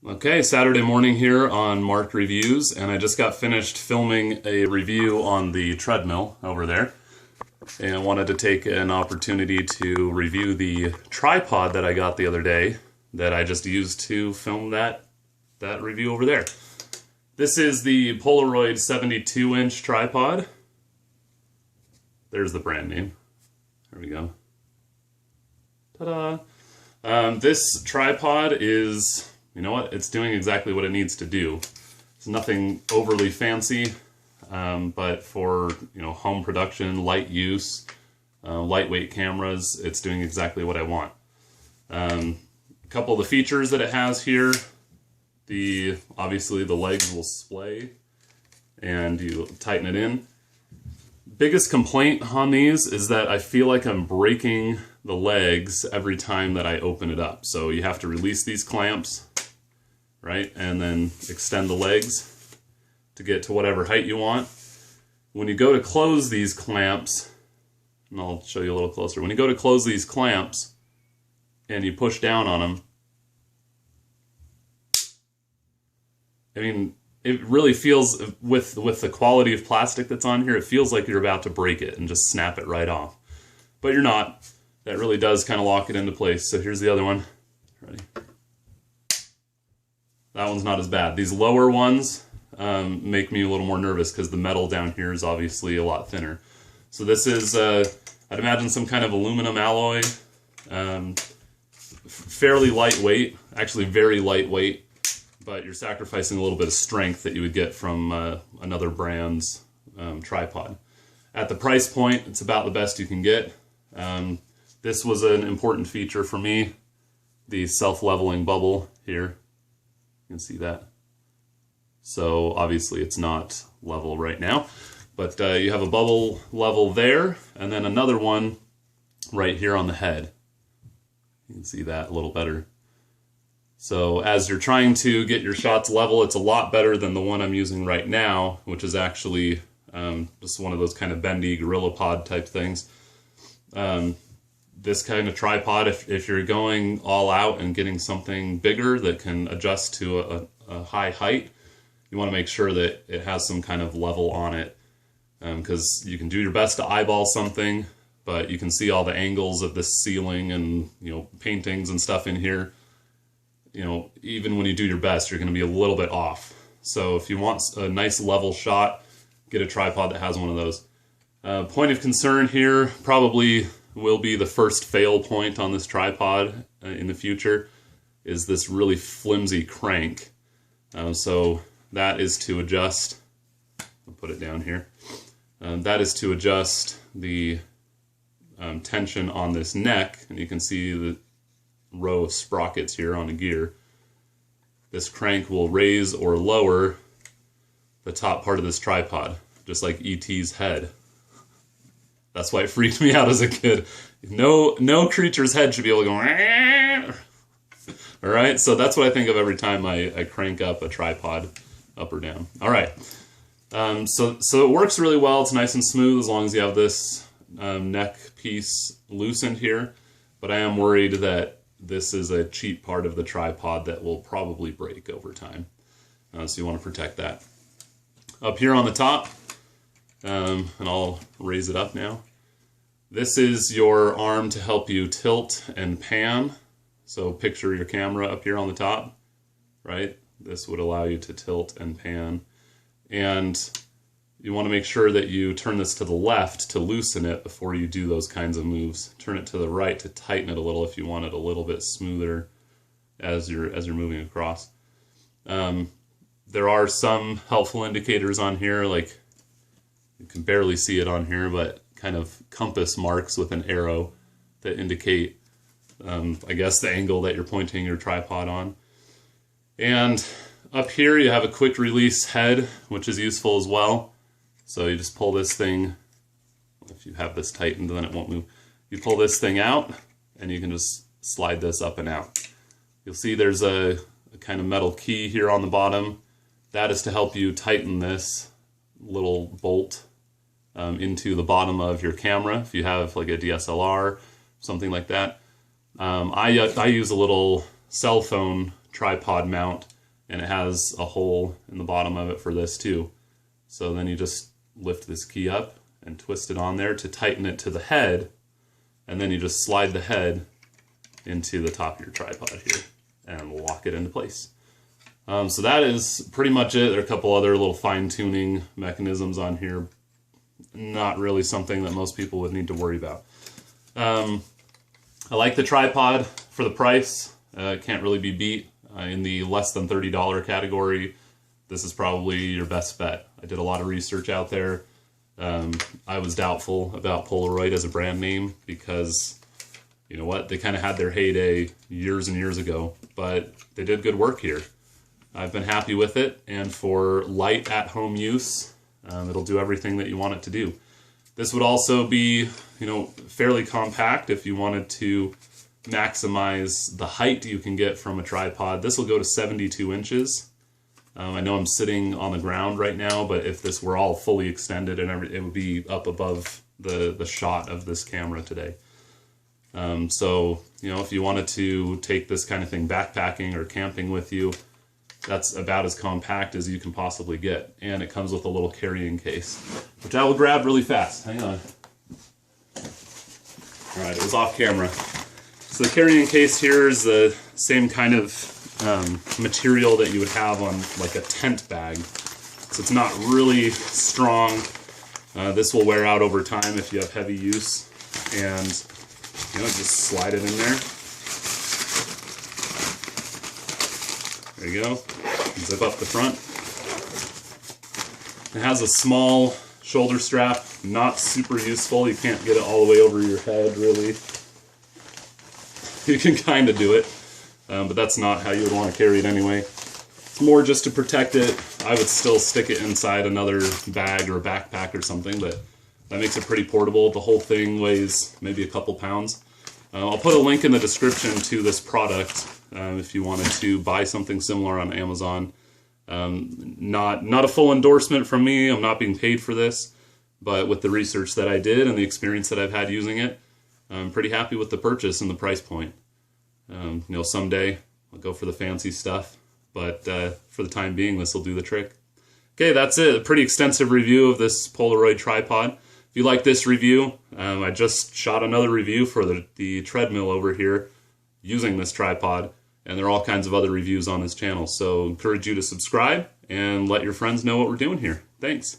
Okay, Saturday morning here on Mark Reviews, and I just got finished filming a review on the treadmill over there, and wanted to take an opportunity to review the tripod that I got the other day that I just used to film that review over there. This is the Polaroid 72-inch tripod. There's the brand name. There we go. Ta-da! This tripod is... You know what? It's doing exactly what it needs to do. It's nothing overly fancy, but for home production, light use, lightweight cameras, it's doing exactly what I want. A couple of the features that it has here: obviously the legs will splay, and you tighten it in. Biggest complaint on these is that I feel like I'm breaking the legs every time that I open it up. So you have to release these clamps, right, and then extend the legs to get to whatever height you want. When you go to close these clamps, and I'll show you a little closer, when you go to close these clamps and you push down on them, I mean, it really feels, with the quality of plastic that's on here, it feels like you're about to break it and just snap it right off. But you're not. That really does kind of lock it into place. So here's the other one. Ready? That one's not as bad. These lower ones make me a little more nervous because the metal down here is obviously a lot thinner. So this is, I'd imagine, some kind of aluminum alloy. Fairly lightweight, actually very lightweight, but you're sacrificing a little bit of strength that you would get from another brand's tripod. At the price point, it's about the best you can get. This was an important feature for me, the self-leveling bubble here. You can see that. So obviously it's not level right now, but you have a bubble level there, and then another one right here on the head. You can see that a little better. So as you're trying to get your shots level, it's a lot better than the one I'm using right now, which is actually just one of those kind of bendy gorilla pod type things. This kind of tripod, if you're going all out and getting something bigger that can adjust to a high height, you want to make sure that it has some kind of level on it, because you can do your best to eyeball something, but you can see all the angles of this ceiling and paintings and stuff in here. Even when you do your best, you're going to be a little bit off. So if you want a nice level shot, get a tripod that has one of those. Point of concern here probably will be the first fail point on this tripod in the future, is this really flimsy crank. So that is to adjust, I'll put it down here, that is to adjust the tension on this neck, and you can see the row of sprockets here on a gear. This crank will raise or lower the top part of this tripod, just like E.T.'s head. That's why it freaked me out as a kid. No creature's head should be able to go. All right, so that's what I think of every time I crank up a tripod, up or down. All right, so it works really well. It's nice and smooth as long as you have this neck piece loosened here. But I am worried that this is a cheap part of the tripod that will probably break over time. So you want to protect that. Up here on the top, and I'll raise it up now. This is your arm to help you tilt and pan. So picture your camera up here on the top, right? This would allow you to tilt and pan. And you want to make sure that you turn this to the left to loosen it before you do those kinds of moves. Turn it to the right to tighten it a little if you want it a little bit smoother as you're moving across. There are some helpful indicators on here, like you can barely see it on here, but kind of compass marks with an arrow that indicate, I guess, the angle that you're pointing your tripod on. And up here you have a quick release head, which is useful as well. So you just pull this thing, if you have this tightened then it won't move. You pull this thing out and you can just slide this up and out. You'll see there's a kind of metal key here on the bottom. That is to help you tighten this little bolt into the bottom of your camera if you have like a DSLR, something like that. I use a little cell phone tripod mount, and it has a hole in the bottom of it for this too. So then you just lift this key up and twist it on there to tighten it to the head, and then you just slide the head into the top of your tripod here and lock it into place. So that is pretty much it. There are a couple other little fine-tuning mechanisms on here. Not really something that most people would need to worry about. I like the tripod for the price. Can't really be beat. In the less than $30 category, this is probably your best bet. I did a lot of research out there. I was doubtful about Polaroid as a brand name because, you know what, they kind of had their heyday years and years ago, but they did good work here. I've been happy with it, and for light at-home use, it'll do everything that you want it to do. This would also be, you know, fairly compact if you wanted to maximize the height you can get from a tripod. This will go to 72 inches. I know I'm sitting on the ground right now, but if this were all fully extended and it would be up above the shot of this camera today. So, you know, if you wanted to take this kind of thing backpacking or camping with you, that's about as compact as you can possibly get. And it comes with a little carrying case, which I will grab really fast. Hang on. All right, it was off camera. So the carrying case here is the same kind of material that you would have on like a tent bag. So it's not really strong. This will wear out over time if you have heavy use. And, you know, just slide it in there. There you go. Zip up the front. It has a small shoulder strap, not super useful. You can't get it all the way over your head, really. You can kind of do it, but that's not how you would want to carry it anyway. It's more just to protect it. I would still stick it inside another bag or a backpack or something, but that makes it pretty portable. The whole thing weighs maybe a couple pounds. I'll put a link in the description to this product if you wanted to buy something similar on Amazon. Not a full endorsement from me. I'm not being paid for this, but with the research that I did and the experience that I've had using it, I'm pretty happy with the purchase and the price point. You know, someday I'll go for the fancy stuff, but for the time being, this will do the trick. Okay, that's it. A pretty extensive review of this Polaroid tripod. If you like this review, I just shot another review for the treadmill over here using this tripod, and there are all kinds of other reviews on this channel. So encourage you to subscribe and let your friends know what we're doing here. Thanks.